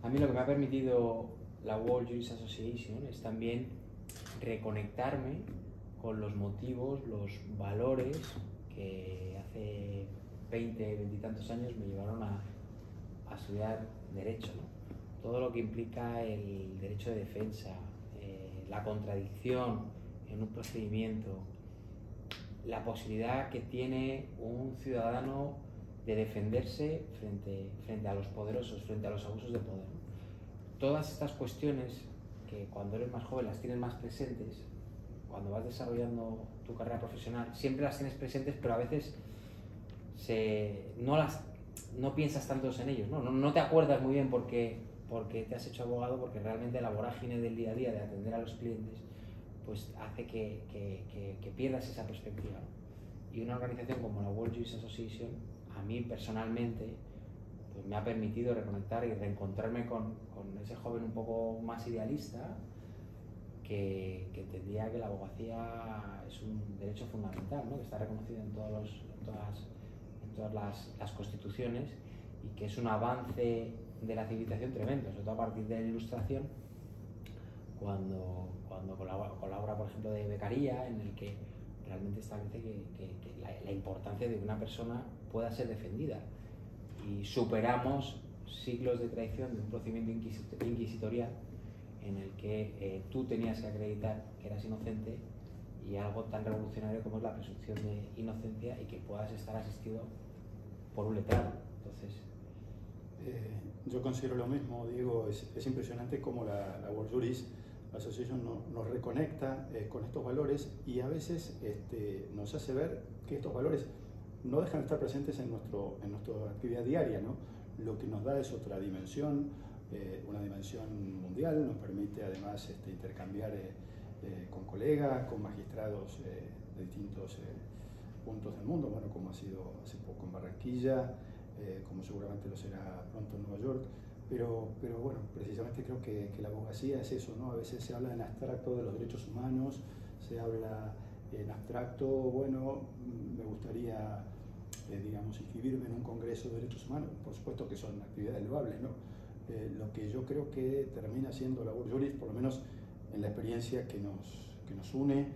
A mí lo que me ha permitido la World Jurist Association es también reconectarme con los motivos, los valores que hace 20 y tantos años me llevaron a estudiar Derecho, ¿no? Todo lo que implica el derecho de defensa, la contradicción en un procedimiento, la posibilidad que tiene un ciudadano de defenderse frente a los poderosos, frente a los abusos de poder, ¿no? Todas estas cuestiones que cuando eres más joven las tienes más presentes, cuando vas desarrollando tu carrera profesional, siempre las tienes presentes, pero a veces no piensas tanto en ellos, ¿no? No te acuerdas muy bien porque te has hecho abogado, porque realmente la vorágine del día a día de atender a los clientes pues hace que pierdas esa perspectiva, ¿no? Y una organización como la World Jurist Association, a mí personalmente, pues me ha permitido reconectar y reencontrarme con ese joven un poco más idealista que entendía que la abogacía es un derecho fundamental, ¿no? Que está reconocido en todas las constituciones y que es un avance de la civilización tremendo, sobre todo a partir de la Ilustración, cuando colabora, por ejemplo, de Beccaria, en el que realmente establece que la importancia de que una persona pueda ser defendida. Y superamos siglos de tradición de un procedimiento inquisitorial en el que tú tenías que acreditar que eras inocente, y algo tan revolucionario como es la presunción de inocencia y que puedas estar asistido por un letrado. Entonces, yo considero lo mismo, Diego. Es impresionante cómo la World Jurist Association nos reconecta con estos valores y a veces nos hace ver que estos valores no dejan de estar presentes en nuestra actividad diaria, ¿no? Lo que nos da es otra dimensión, una dimensión mundial. Nos permite además intercambiar con colegas, con magistrados de distintos puntos del mundo, bueno, como ha sido hace poco en Barranquilla, como seguramente lo será pronto en Nueva York. Pero bueno, precisamente creo que la abogacía es eso, ¿no? A veces se habla en abstracto de los derechos humanos, se habla en abstracto, bueno, me gustaría, digamos, inscribirme en un congreso de derechos humanos. Por supuesto que son actividades loables, ¿no? Lo que yo creo que termina siendo la World Jurist, por lo menos en la experiencia que nos une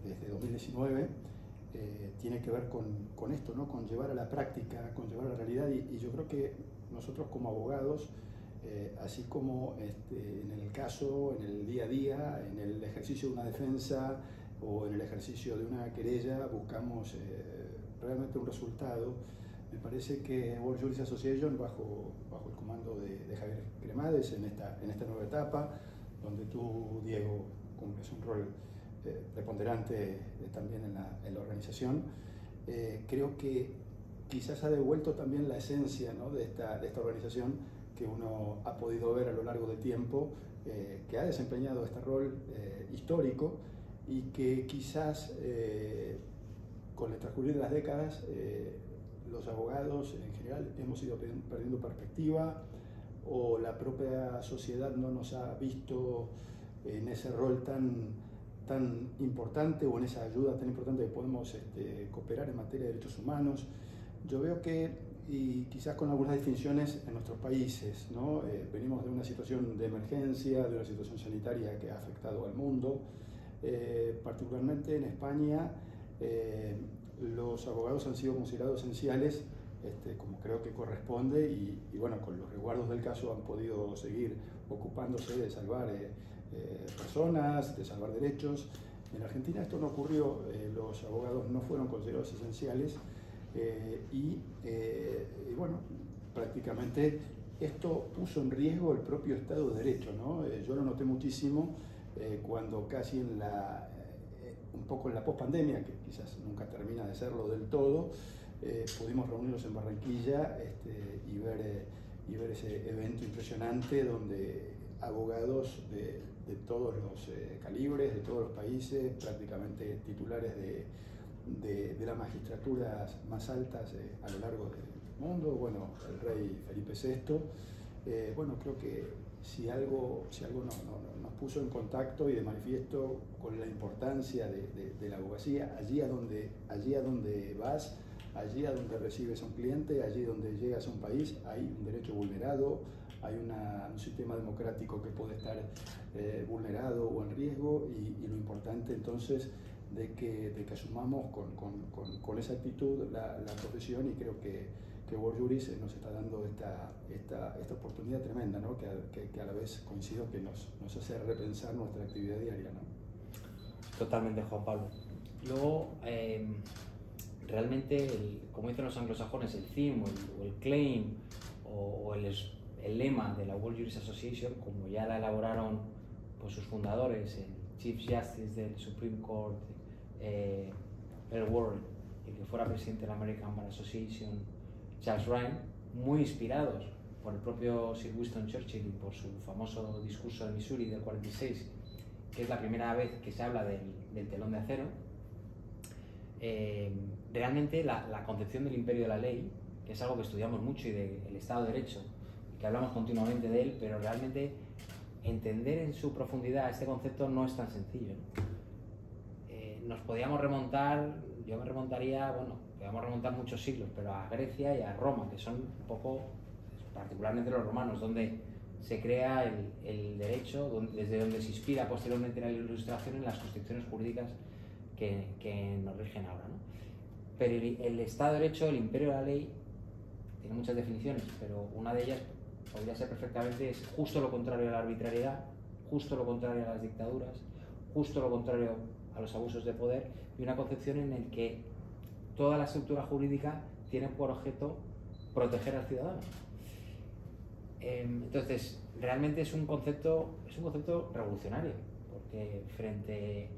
desde 2019, tiene que ver con esto, ¿no? Con llevar a la práctica, con llevar a la realidad, y yo creo que nosotros como abogados, así como en el caso, en el día a día, en el ejercicio de una defensa o en el ejercicio de una querella, buscamos realmente un resultado. Me parece que World Jurist Association, bajo el comando de Javier Cremades, en esta nueva etapa, donde tú, Diego, cumples un rol preponderante también en la organización, creo que quizás ha devuelto también la esencia, ¿no? de esta organización que uno ha podido ver a lo largo del tiempo, que ha desempeñado este rol histórico y que quizás con el transcurrir de las décadas los abogados en general hemos ido perdiendo perspectiva, o la propia sociedad no nos ha visto en ese rol tan importante, o en esa ayuda tan importante que podemos cooperar en materia de derechos humanos. Yo veo que, y quizás con algunas distinciones en nuestros países, ¿no? Venimos de una situación de emergencia, de una situación sanitaria que ha afectado al mundo, particularmente en España. Los abogados han sido considerados esenciales, como creo que corresponde, y bueno, con los resguardos del caso han podido seguir ocupándose de salvar personas, de salvar derechos. En Argentina esto no ocurrió, los abogados no fueron considerados esenciales, y bueno, prácticamente esto puso en riesgo el propio Estado de Derecho, ¿no? Yo lo noté muchísimo cuando casi un poco en la pospandemia, que quizás nunca termina de serlo del todo, pudimos reunirnos en Barranquilla y ver ese evento impresionante donde abogados de todos los calibres, de todos los países, prácticamente titulares de las magistraturas más altas a lo largo del mundo, bueno, el rey Felipe VI, bueno, creo que si algo nos puso en contacto y de manifiesto con la importancia de la abogacía, allí a donde vas, allí a donde recibes a un cliente, allí donde llegas a un país, hay un derecho vulnerado, hay un sistema democrático que puede estar vulnerado o en riesgo, y lo importante entonces de que asumamos con esa actitud la profesión, y creo que World Juris nos está dando esta oportunidad tremenda, ¿no? que a la vez coincido que nos hace repensar nuestra actividad diaria, ¿no? Totalmente, Juan Pablo. Luego, realmente, como dicen los anglosajones, el theme o el claim o el lema de la World Juris Association, como ya la elaboraron pues, sus fundadores, el Chief Justice del Supreme Court, Earl Warren, el que fuera presidente de la American Bar Association, Charles Ryan, muy inspirados por el propio Sir Winston Churchill y por su famoso discurso de Missouri del 46, que es la primera vez que se habla del telón de acero. Realmente la concepción del imperio de la ley, que es algo que estudiamos mucho, y del Estado de Derecho, que hablamos continuamente de él, pero realmente entender en su profundidad este concepto no es tan sencillo, ¿no? Nos podíamos remontar, yo me remontaría, podíamos remontar muchos siglos, pero a Grecia y a Roma, que son un poco, particularmente los romanos, donde se crea el derecho, desde donde se inspira posteriormente la Ilustración en las construcciones jurídicas que nos rigen ahora, ¿no? Pero el Estado de Derecho, el imperio de la ley, tiene muchas definiciones, pero una de ellas podría ser perfectamente es justo lo contrario a la arbitrariedad, justo lo contrario a las dictaduras, justo lo contrario a los abusos de poder, y una concepción en la que toda la estructura jurídica tiene por objeto proteger al ciudadano. Entonces, realmente es un concepto revolucionario, porque frente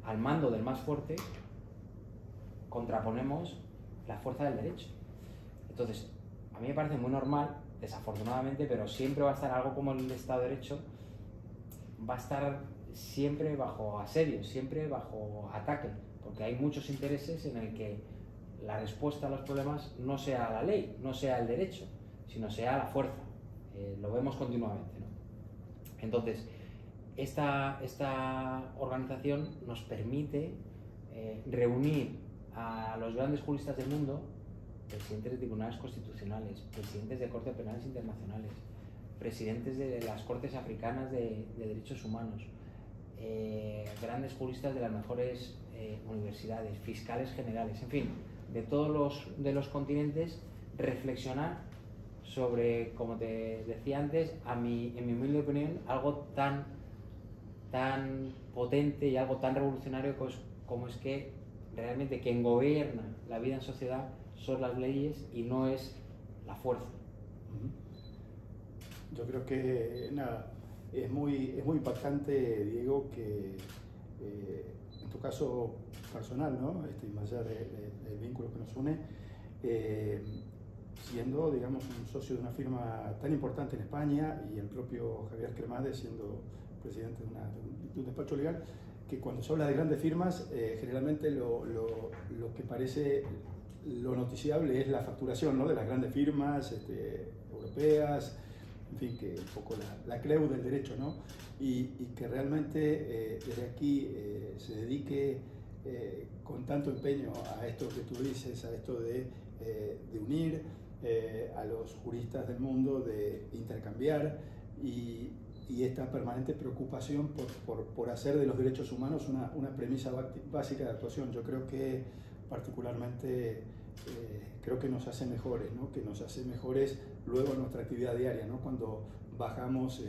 al mando del más fuerte contraponemos la fuerza del derecho. Entonces, a mí me parece muy normal, desafortunadamente, pero siempre va a estar algo como el Estado de Derecho, va a estar siempre bajo asedio, siempre bajo ataque, porque hay muchos intereses en el que la respuesta a los problemas no sea la ley, no sea el derecho, sino sea la fuerza. Lo vemos continuamente, ¿no? Entonces, esta organización nos permite reunir a los grandes juristas del mundo, presidentes de tribunales constitucionales, presidentes de cortes penales internacionales, presidentes de las cortes africanas de derechos humanos, grandes juristas de las mejores universidades, fiscales generales, en fin, de todos los continentes, reflexionar sobre, como te decía antes, en mi humilde opinión, algo tan potente y algo tan revolucionario como es que realmente quien gobierna la vida en sociedad son las leyes y no es la fuerza. Yo creo que es muy impactante, Diego, que en tu caso personal, ¿no? Más allá del vínculo que nos une, siendo, digamos, un socio de una firma tan importante en España, y el propio Javier Cremades siendo presidente de un despacho legal, que cuando se habla de grandes firmas, generalmente lo que parece lo noticiable es la facturación, ¿no? De las grandes firmas europeas, en fin, que un poco la creu del derecho, ¿no? Y que realmente desde aquí se dedique con tanto empeño a esto que tú dices, a esto de unir a los juristas del mundo, de intercambiar, y esta permanente preocupación por hacer de los derechos humanos una premisa básica de actuación. Yo creo que particularmente creo que nos hace mejores, ¿no? Que nos hace mejores luego en nuestra actividad diaria, ¿no? Cuando bajamos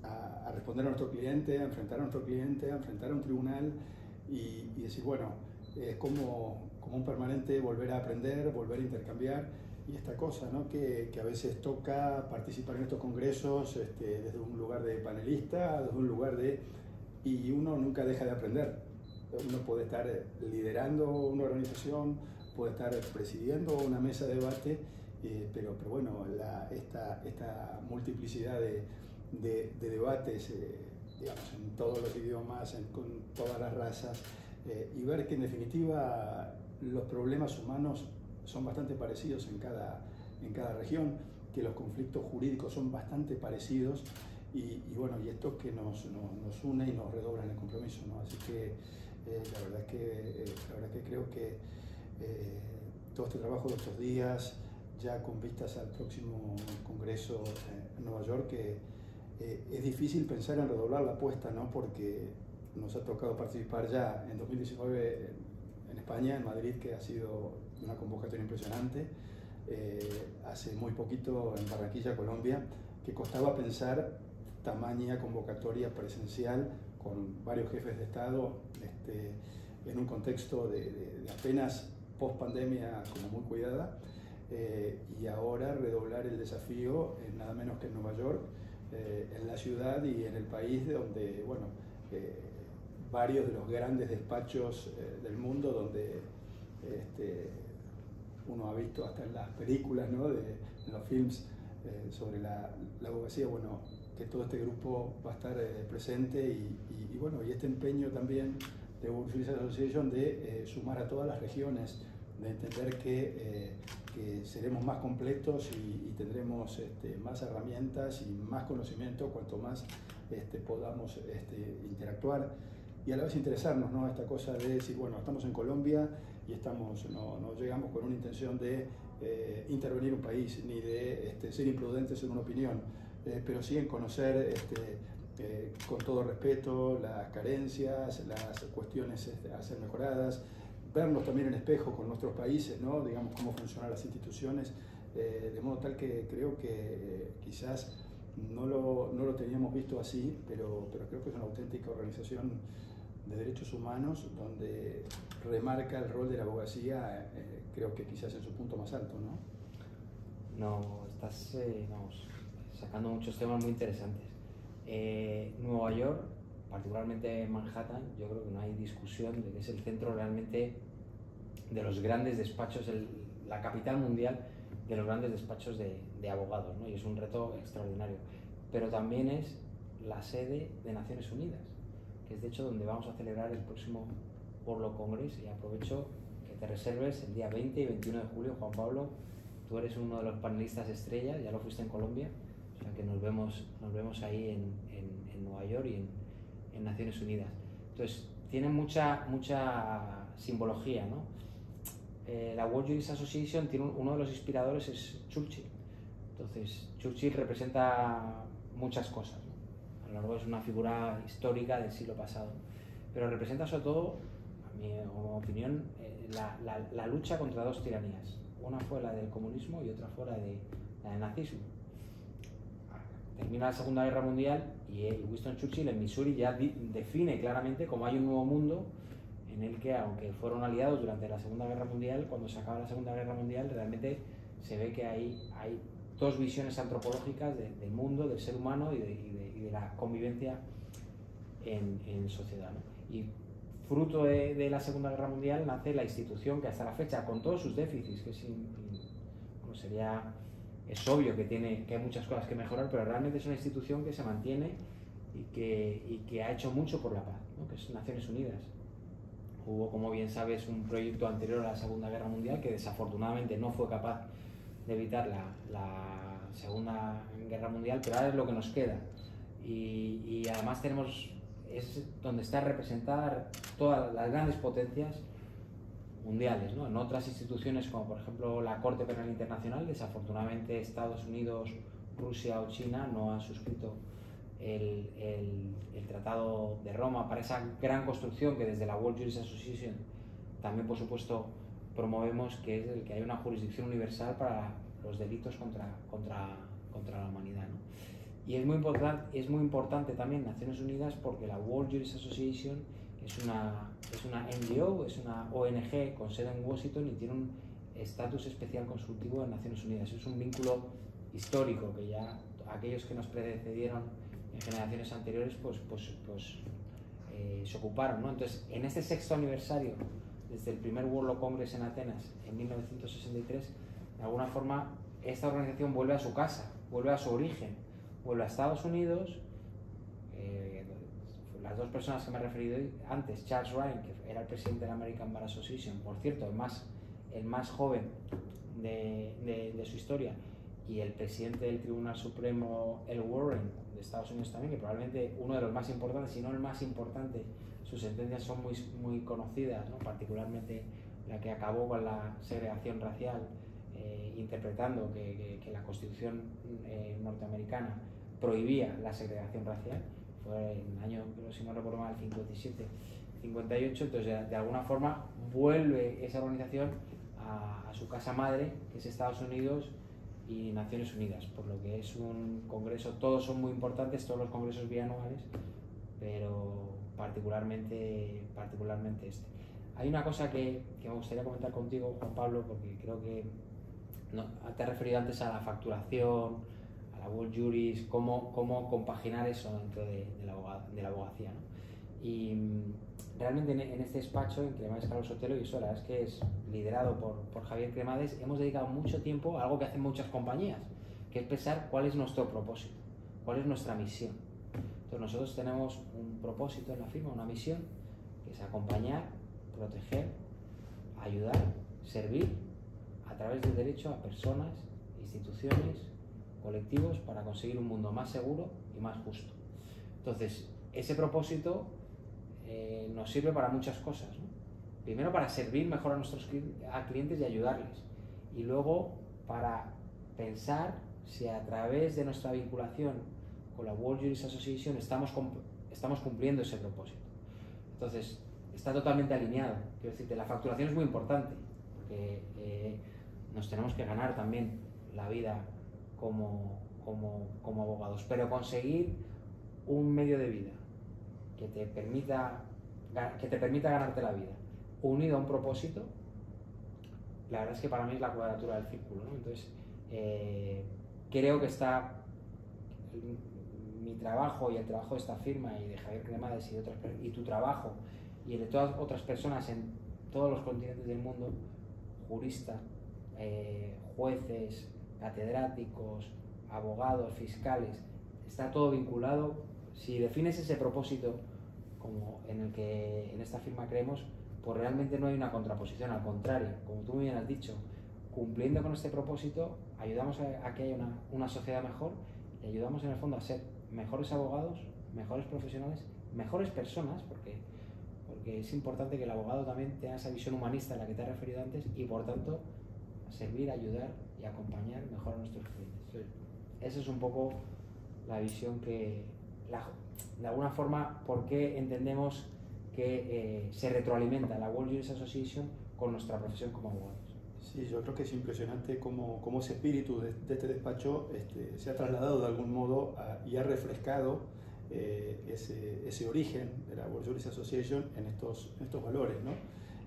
a responder a nuestro cliente, a enfrentar a nuestro cliente, a enfrentar a un tribunal y decir, bueno, es como un permanente volver a aprender, volver a intercambiar, y esta cosa, ¿no? Que a veces toca participar en estos congresos desde un lugar de panelista, desde un lugar y uno nunca deja de aprender. Uno puede estar liderando una organización, puede estar presidiendo una mesa de debate, pero bueno, esta multiplicidad de debates, digamos, en todos los idiomas, con todas las razas, y ver que en definitiva los problemas humanos son bastante parecidos en cada región, que los conflictos jurídicos son bastante parecidos, y bueno, y esto que nos une y nos redobla en el compromiso, ¿no? Así que La verdad que creo que todo este trabajo de estos días, ya con vistas al próximo congreso en Nueva York, es difícil pensar en redoblar la apuesta, ¿no? Porque nos ha tocado participar ya en 2019 en España, en Madrid, que ha sido una convocatoria impresionante. Hace muy poquito en Barranquilla, Colombia, que costaba pensar tamaña convocatoria presencial con varios jefes de Estado en un contexto de apenas post-pandemia como muy cuidada, y ahora redoblar el desafío nada menos que en Nueva York, en la ciudad y en el país donde, bueno, varios de los grandes despachos del mundo, donde uno ha visto hasta en las películas, ¿no? En los films sobre la abogacía, bueno, que todo este grupo va a estar presente y bueno, y este empeño también de World Juris Association de sumar a todas las regiones, de entender que seremos más completos y tendremos más herramientas y más conocimiento cuanto más podamos interactuar y a la vez interesarnos, ¿no? Esta cosa de decir, bueno, estamos en Colombia y no llegamos con una intención de intervenir un país ni de ser imprudentes en una opinión, pero sí en conocer con todo respeto las carencias, las cuestiones a ser mejoradas, vernos también en espejo con nuestros países, ¿no? Digamos, cómo funcionan las instituciones, de modo tal que creo que quizás no lo teníamos visto así, pero creo que es una auténtica organización de derechos humanos donde remarca el rol de la abogacía, creo que quizás en su punto más alto, ¿no? No, estás sacando muchos temas muy interesantes. Nueva York, particularmente Manhattan, yo creo que no hay discusión de que es el centro realmente de los grandes despachos, la capital mundial de los grandes despachos de abogados, ¿no? Y es un reto extraordinario. Pero también es la sede de Naciones Unidas, que es de hecho donde vamos a celebrar el próximo World Law Congress, y aprovecho que te reserves el día 20 y 21 de julio, Juan Pablo. Tú eres uno de los panelistas estrella, ya lo fuiste en Colombia, o sea que nos vemos ahí en Nueva York y en Naciones Unidas. Entonces, tiene mucha simbología, ¿no? La World Juris Association tiene uno de los inspiradores es Churchill. Entonces, Churchill representa muchas cosas, ¿no? A lo largo es una figura histórica del siglo pasado, pero representa sobre todo, a mi opinión, la lucha contra dos tiranías. Una fue la del comunismo y otra fue la del nazismo. Termina la Segunda Guerra Mundial y Winston Churchill en Missouri ya define claramente cómo hay un nuevo mundo en el que, aunque fueron aliados durante la Segunda Guerra Mundial, cuando se acaba la Segunda Guerra Mundial realmente se ve que hay dos visiones antropológicas del mundo, del ser humano y de la convivencia en sociedad, ¿no? Y fruto de la Segunda Guerra Mundial nace la institución que hasta la fecha, con todos sus déficits, que es obvio que hay muchas cosas que mejorar, pero realmente es una institución que se mantiene y que ha hecho mucho por la paz, ¿no? Que es Naciones Unidas. Hubo, como bien sabes, un proyecto anterior a la Segunda Guerra Mundial que desafortunadamente no fue capaz de evitar la Segunda Guerra Mundial, pero ahora es lo que nos queda. Y además es donde está representada todas las grandes potencias mundiales, ¿no? En otras instituciones, como por ejemplo la Corte Penal Internacional, desafortunadamente Estados Unidos, Rusia o China no han suscrito el Tratado de Roma para esa gran construcción que desde la World Juris Association también, por supuesto, promovemos, que es el que haya una jurisdicción universal para los delitos contra la humanidad, ¿no? Y es muy importante también Naciones Unidas porque la World Juris Association es una NGO, es una ONG con sede en Washington y tiene un estatus especial consultivo en Naciones Unidas. Es un vínculo histórico que ya aquellos que nos precedieron en generaciones anteriores se ocuparon, ¿no? Entonces, en este sexto aniversario, desde el primer World Law Congress en Atenas en 1963, de alguna forma esta organización vuelve a su casa, vuelve a su origen, vuelve a Estados Unidos. Las dos personas que me he referido antes, Charles Ryan, que era el presidente de la American Bar Association, por cierto, el más joven de su historia, y el presidente del Tribunal Supremo, el Warren, de Estados Unidos también, que probablemente uno de los más importantes, si no el más importante. Sus sentencias son muy conocidas, ¿no? Particularmente la que acabó con la segregación racial, interpretando que la Constitución norteamericana prohibía la segregación racial. Fue en el año, si no recuerdo mal, 57, 58. Entonces, de alguna forma, vuelve esa organización a su casa madre, que es Estados Unidos y Naciones Unidas, por lo que es un congreso. Todos son muy importantes, todos los congresos bianuales, pero particularmente este. Hay una cosa que me gustaría comentar contigo, Juan Pablo, porque creo que te has referido antes a la facturación, a la World Juris, cómo compaginar eso dentro de la abogacía, ¿no? Y realmente en este despacho, en Cremades Carlos Sotelo, y eso la verdad es que es liderado por Javier Cremades, hemos dedicado mucho tiempo a algo que hacen muchas compañías, que es pensar cuál es nuestro propósito, cuál es nuestra misión. Entonces nosotros tenemos un propósito en la firma, una misión, que es acompañar, proteger, ayudar, servir a través del derecho a personas, instituciones, colectivos, para conseguir un mundo más seguro y más justo. Entonces, ese propósito nos sirve para muchas cosas, ¿no? Primero, para servir mejor a nuestros clientes y ayudarles, y luego para pensar si a través de nuestra vinculación con la World Juris Association estamos cumpliendo ese propósito. Entonces, está totalmente alineado. Quiero decirte, la facturación es muy importante, porque nos tenemos que ganar también la vida como abogados, pero conseguir un medio de vida que te permita ganarte la vida, unido a un propósito, la verdad es que para mí es la cuadratura del círculo, ¿no? Entonces, creo que está mi trabajo y el trabajo de esta firma y de Javier Cremades y tu trabajo y el de todas otras personas en todos los continentes del mundo, juristas, jueces, catedráticos, abogados, fiscales, está todo vinculado. Si defines ese propósito como en el que en esta firma creemos, pues realmente no hay una contraposición, al contrario, como tú muy bien has dicho, cumpliendo con este propósito ayudamos a que haya una sociedad mejor y ayudamos en el fondo a ser mejores abogados, mejores profesionales, mejores personas, porque es importante que el abogado también tenga esa visión humanista a la que te he referido antes, y por tanto servir, ayudar y acompañar mejor a nuestros clientes. Entonces, esa es un poco la visión que, de alguna forma, por qué entendemos que se retroalimenta la World Juris Association con nuestra profesión como abogados. Sí, yo creo que es impresionante cómo ese espíritu de este despacho se ha trasladado de algún modo y ha refrescado ese origen de la World Juris Association en estos valores, ¿no?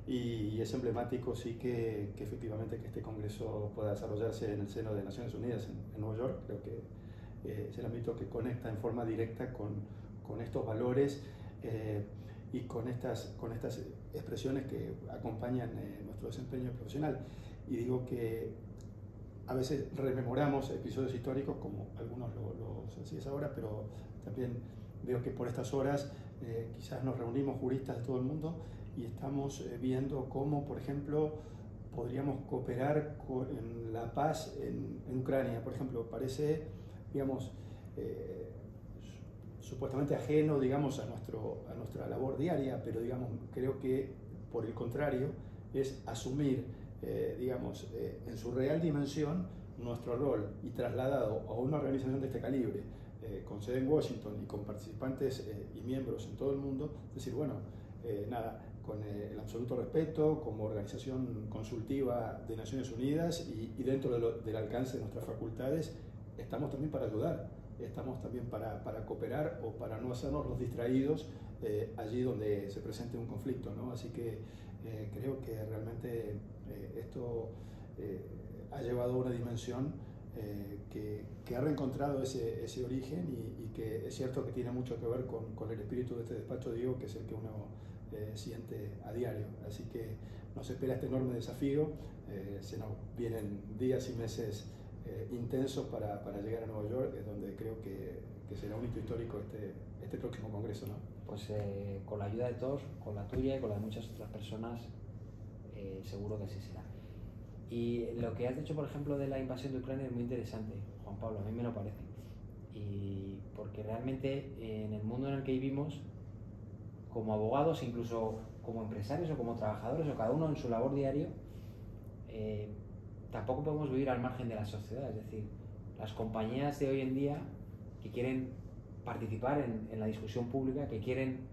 Y es emblemático, sí, que efectivamente que este congreso pueda desarrollarse en el seno de Naciones Unidas en Nueva York. Creo que es el ámbito que conecta en forma directa con estos valores y con estas expresiones que acompañan nuestro desempeño profesional. Y digo que a veces rememoramos episodios históricos, como algunos los hacías ahora, pero también veo que por estas horas quizás nos reunimos juristas de todo el mundo y estamos viendo cómo, por ejemplo, podríamos cooperar en la paz en Ucrania. Por ejemplo, parece, digamos, supuestamente ajeno, digamos, a nuestra labor diaria, pero digamos, creo que por el contrario es asumir, digamos, en su real dimensión nuestro rol, y trasladado a una organización de este calibre, con sede en Washington y con participantes y miembros en todo el mundo, es decir, bueno, nada, con el absoluto respeto, como organización consultiva de Naciones Unidas y dentro del alcance de nuestras facultades, estamos también para ayudar, estamos también para cooperar o para no hacernos los distraídos allí donde se presente un conflicto, ¿no? Así que creo que realmente esto ha llevado a una dimensión que ha reencontrado ese origen y que es cierto que tiene mucho que ver con el espíritu de este despacho, digo, que es el que uno siente a diario. Así que nos espera este enorme desafío, se nos vienen días y meses intensos para llegar a Nueva York, donde creo que será un hito histórico este próximo congreso, ¿no? Pues con la ayuda de todos, con la tuya y con la de muchas otras personas, seguro que así será. Y lo que has dicho, por ejemplo, de la invasión de Ucrania es muy interesante, Juan Pablo, a mí me lo parece. Y porque realmente en el mundo en el que vivimos, como abogados, incluso como empresarios o como trabajadores, o cada uno en su labor diario, tampoco podemos vivir al margen de la sociedad. Es decir, las compañías de hoy en día que quieren participar en la discusión pública, que quieren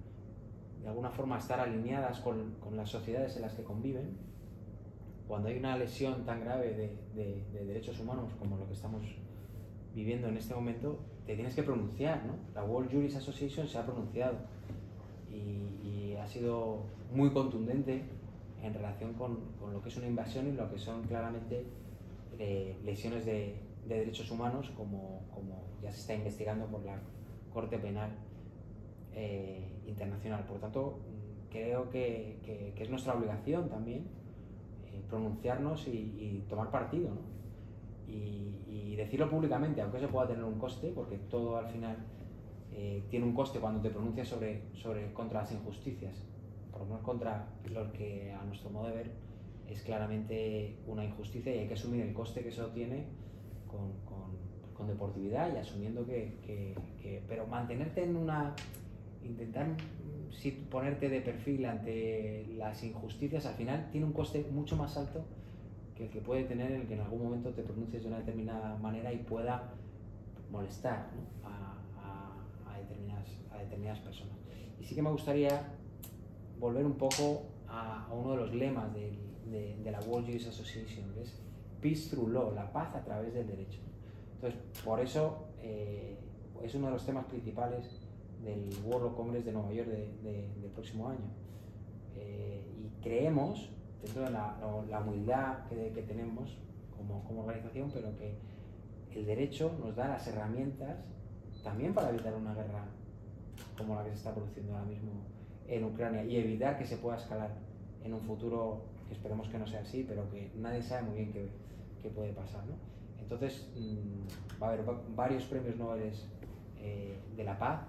de alguna forma estar alineadas con las sociedades en las que conviven, cuando hay una lesión tan grave de derechos humanos como lo que estamos viviendo en este momento, te tienes que pronunciar, ¿no? La World Jurist Association se ha pronunciado y ha sido muy contundente en relación con lo que es una invasión y lo que son claramente lesiones de derechos humanos, como ya se está investigando por la Corte Penal Internacional. Por tanto, creo que es nuestra obligación también pronunciarnos y tomar partido, ¿no? Y decirlo públicamente, aunque eso pueda tener un coste, porque todo al final tiene un coste cuando te pronuncias contra las injusticias, por lo menos contra lo que a nuestro modo de ver es claramente una injusticia, y hay que asumir el coste que eso tiene con deportividad y asumiendo pero mantenerte en intentar ponerte de perfil ante las injusticias, al final tiene un coste mucho más alto que el que puede tener el que en algún momento te pronuncies de una determinada manera y pueda molestar, ¿no? a determinadas personas. Y sí que me gustaría volver un poco a uno de los lemas de la World Jurist Association, que es Peace Through Law, la paz a través del derecho. Entonces, por eso es uno de los temas principales del World Law Congress de Nueva York del próximo año. Y creemos, dentro de la humildad que tenemos como organización, pero que el derecho nos da las herramientas también para evitar una guerra como la que se está produciendo ahora mismo en Ucrania, y evitar que se pueda escalar en un futuro, que esperemos que no sea así, pero que nadie sabe muy bien qué puede pasar, ¿no? Entonces va a haber varios premios Nobel de la paz.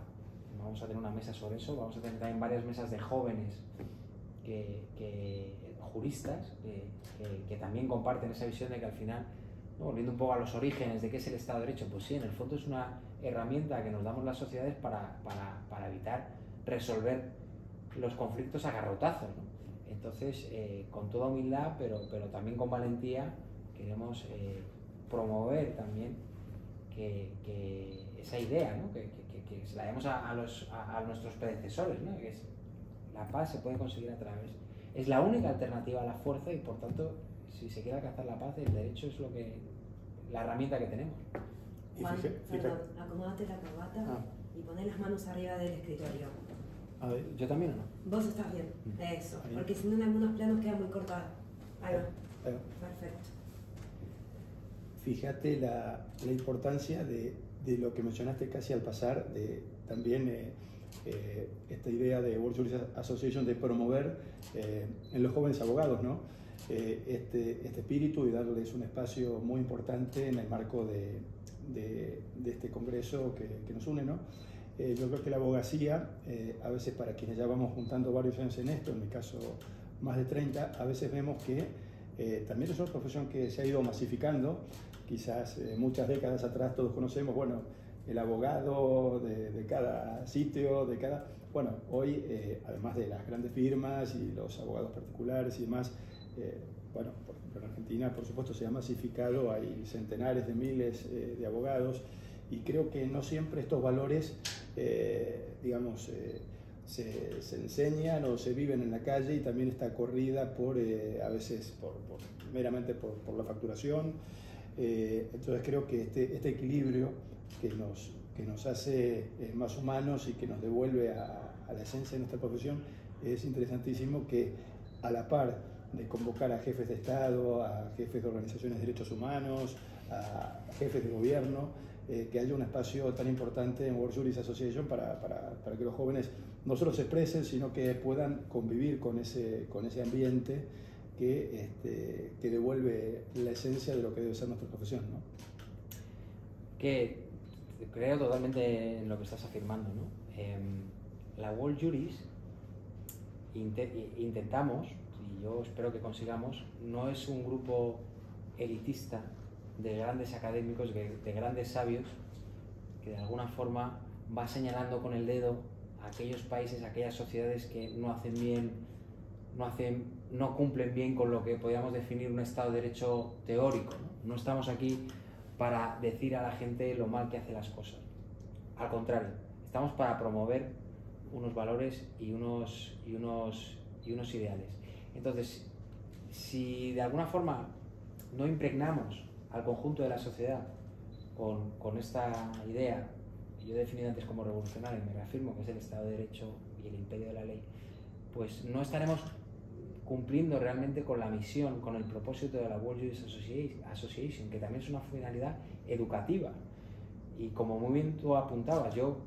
Vamos a tener una mesa sobre eso, vamos a tener también varias mesas de jóvenes juristas que también comparten esa visión de que al final, ¿no?, volviendo un poco a los orígenes de qué es el Estado de Derecho, pues sí, en el fondo es una herramienta que nos damos las sociedades para evitar resolver los conflictos a garrotazos, ¿no? Entonces, con toda humildad, pero también con valentía, queremos promover también que esa idea, ¿no?, que se la demos a nuestros predecesores, ¿no?, que es la paz se puede conseguir a través. Es la única alternativa a la fuerza y, por tanto, si se quiere alcanzar la paz, el derecho es la herramienta que tenemos. Juan, perdón, acomódate la corbata y poné las manos arriba del escritorio. A ver, ¿Yo también o no? Vos estás bien, eso, Ahí. porque si no en algunos planos queda muy cortada. Ahí va. Ahí va. Perfecto. Fíjate la importancia de lo que mencionaste casi al pasar, de también esta idea de World Jurist Association de promover en los jóvenes abogados, ¿no?, este espíritu, y darles un espacio muy importante en el marco de este congreso que nos une, ¿no? Yo creo que la abogacía, a veces para quienes ya vamos juntando varios años en esto, en mi caso más de 30, a veces vemos que también es una profesión que se ha ido masificando. Quizás muchas décadas atrás todos conocemos, bueno, el abogado de cada sitio, bueno, hoy, además de las grandes firmas y los abogados particulares y demás, bueno, por ejemplo en Argentina, por supuesto, se ha masificado, hay centenares de miles de abogados, y creo que no siempre estos valores, digamos, se enseñan o se viven en la calle, y también está corrida a veces meramente por la facturación. Entonces creo que este equilibrio que nos hace más humanos y que nos devuelve a la esencia de nuestra profesión es interesantísimo, que a la par de convocar a jefes de Estado, a jefes de organizaciones de derechos humanos, a jefes de gobierno, que haya un espacio tan importante en World Jurist Association para que los jóvenes no solo se expresen, sino que puedan convivir con ese ambiente que devuelve la esencia de lo que debe ser nuestra profesión, ¿no? Que creo totalmente en lo que estás afirmando, ¿no? La World Jurist intentamos, y yo espero que consigamos, no es un grupo elitista de grandes académicos, de grandes sabios, que de alguna forma va señalando con el dedo a aquellos países, a aquellas sociedades que no hacen bien, no cumplen bien con lo que podríamos definir un Estado de Derecho teórico, ¿no? No estamos aquí para decir a la gente lo mal que hace las cosas. Al contrario, estamos para promover unos valores y unos ideales. Entonces, si de alguna forma no impregnamos al conjunto de la sociedad con esta idea, que yo he definido antes como revolucionaria, y me reafirmo que es el Estado de Derecho y el imperio de la ley, pues no estaremos cumpliendo realmente con la misión, con el propósito de la World Judicial Association, que también es una finalidad educativa. Y como muy bien tú apuntabas, yo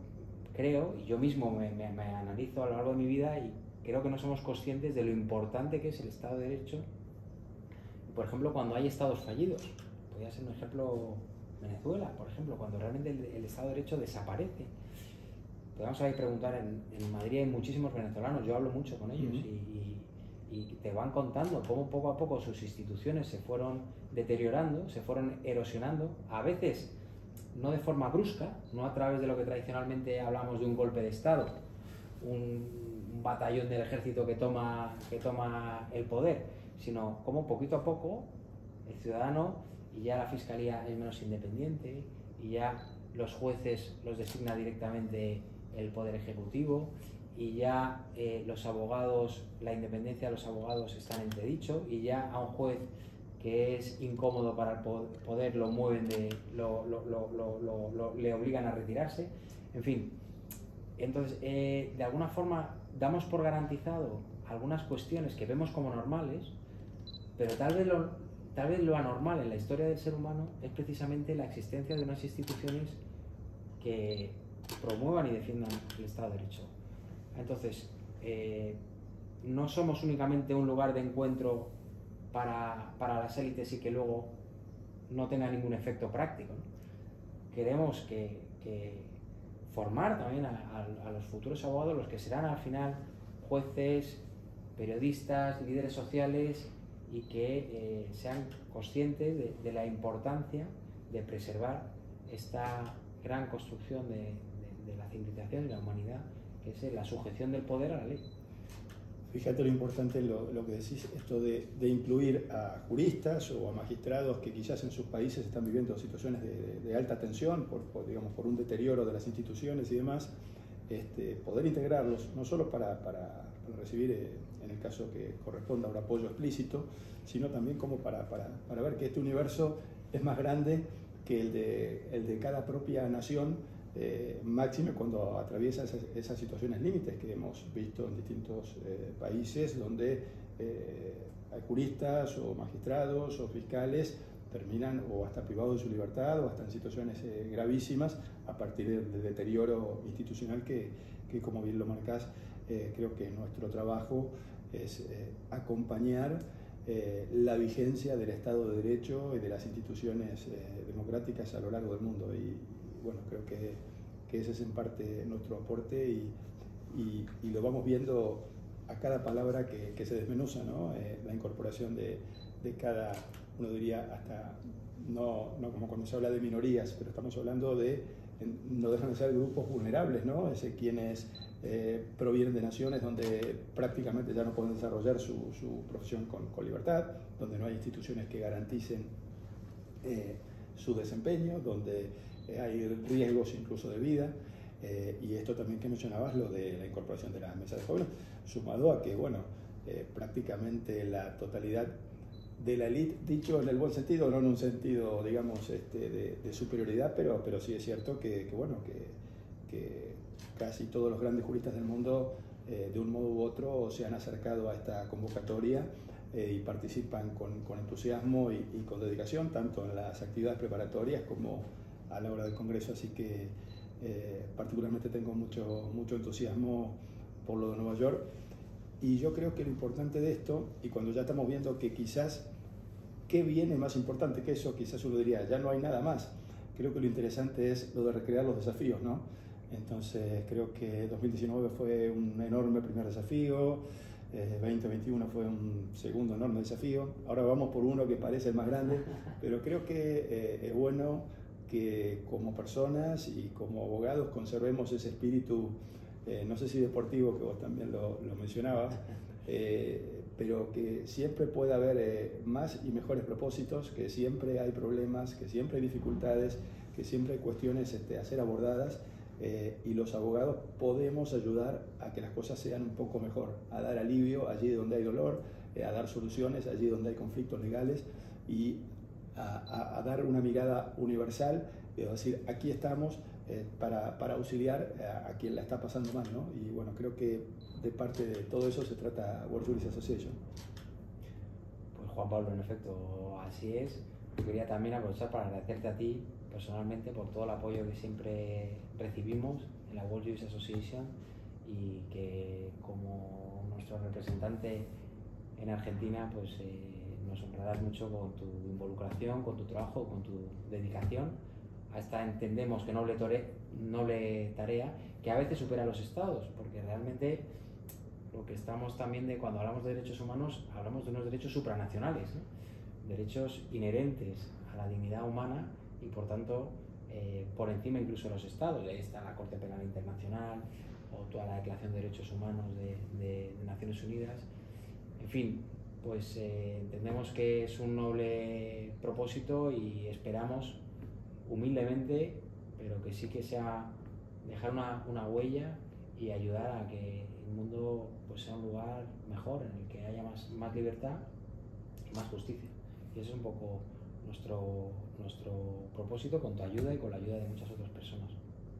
creo, y yo mismo me analizo a lo largo de mi vida, y creo que no somos conscientes de lo importante que es el Estado de Derecho. Por ejemplo, cuando hay estados fallidos, podría ser un ejemplo Venezuela, por ejemplo, cuando realmente el Estado de Derecho desaparece. Podemos ahí preguntar, en Madrid hay muchísimos venezolanos, yo hablo mucho con ellos, y te van contando cómo poco a poco sus instituciones se fueron deteriorando, se fueron erosionando, a veces no de forma brusca, no a través de lo que tradicionalmente hablamos de un golpe de Estado, un batallón del ejército que toma el poder, sino como poquito a poco el ciudadano, y ya la fiscalía es menos independiente, y ya los jueces los designa directamente el poder ejecutivo, y ya los abogados, la independencia de los abogados está en entredicho, y ya a un juez que es incómodo para el poder lo mueven, le obligan a retirarse, en fin. Entonces, de alguna forma damos por garantizado algunas cuestiones que vemos como normales, pero tal vez lo anormal en la historia del ser humano es precisamente la existencia de unas instituciones que promuevan y defiendan el Estado de Derecho. Entonces, no somos únicamente un lugar de encuentro para las élites y que luego no tenga ningún efecto práctico, ¿no? Queremos que formar también a los futuros abogados, los que serán al final jueces, periodistas, líderes sociales, y que sean conscientes de la importancia de preservar esta gran construcción de la civilización y la humanidad, que es la sujeción del poder a la ley. Fíjate lo importante lo que decís, esto de incluir a juristas o a magistrados que quizás en sus países están viviendo situaciones de alta tensión por un deterioro de las instituciones y demás, poder integrarlos no solo para recibir, en el caso que corresponda, un apoyo explícito, sino también como para ver que este universo es más grande que el de cada propia nación, máxime cuando atraviesa esas situaciones límites que hemos visto en distintos países donde hay juristas o magistrados o fiscales terminan o hasta privados de su libertad o hasta en situaciones gravísimas a partir del deterioro institucional que como bien lo marcás, creo que nuestro trabajo es acompañar la vigencia del Estado de Derecho y de las instituciones democráticas a lo largo del mundo. Y bueno, creo que ese es en parte nuestro aporte y lo vamos viendo a cada palabra que se desmenuza, ¿no? La incorporación de cada, uno diría, hasta, no como cuando se habla de minorías, pero estamos hablando no dejan de ser grupos vulnerables, ¿no? Es quienes provienen de naciones donde prácticamente ya no pueden desarrollar su profesión con libertad, donde no hay instituciones que garanticen su desempeño, donde hay riesgos incluso de vida, y esto también que mencionabas, lo de la incorporación de las mesas de jóvenes, sumado a que, bueno, prácticamente la totalidad de la élite, dicho en el buen sentido, no en un sentido, digamos, de superioridad, pero sí es cierto que casi todos los grandes juristas del mundo, de un modo u otro, se han acercado a esta convocatoria y participan con entusiasmo y con dedicación, tanto en las actividades preparatorias como a la hora del Congreso, así que particularmente tengo mucho entusiasmo por lo de Nueva York. Y yo creo que lo importante de esto, y cuando ya estamos viendo que quizás, ¿qué viene más importante que eso? Quizás uno diría, ya no hay nada más. Creo que lo interesante es lo de recrear los desafíos, ¿no? Entonces creo que 2019 fue un enorme primer desafío, 2021 fue un segundo enorme desafío. Ahora vamos por uno que parece el más grande, pero creo que es bueno que como personas y como abogados conservemos ese espíritu, no sé si deportivo, que vos también lo mencionabas, pero que siempre pueda haber más y mejores propósitos, que siempre hay problemas, que siempre hay dificultades, que siempre hay cuestiones a ser abordadas, y los abogados podemos ayudar a que las cosas sean un poco mejor, a dar alivio allí donde hay dolor, a dar soluciones allí donde hay conflictos legales y a dar una mirada universal, es decir, aquí estamos para auxiliar a quien la está pasando mal, ¿no? Y bueno, creo que de parte de todo eso se trata World Juris Association. Pues Juan Pablo, en efecto, así es. Yo quería también aprovechar para agradecerte a ti personalmente por todo el apoyo que siempre recibimos en la World Juris Association, y que como nuestro representante en Argentina, pues nos honrarás mucho con tu involucración, con tu trabajo, con tu dedicación a esta, entendemos que noble tarea, que a veces supera a los estados, porque realmente lo que estamos también de cuando hablamos de derechos humanos, hablamos de unos derechos supranacionales, ¿no? Derechos inherentes a la dignidad humana y por tanto por encima incluso de los estados. Ahí está la Corte Penal Internacional o toda la Declaración de Derechos Humanos de Naciones Unidas. En fin, pues entendemos que es un noble propósito y esperamos humildemente, pero que sí que sea dejar una huella y ayudar a que el mundo pues sea un lugar mejor, en el que haya más libertad y más justicia. Y ese es un poco nuestro propósito, con tu ayuda y con la ayuda de muchas otras personas.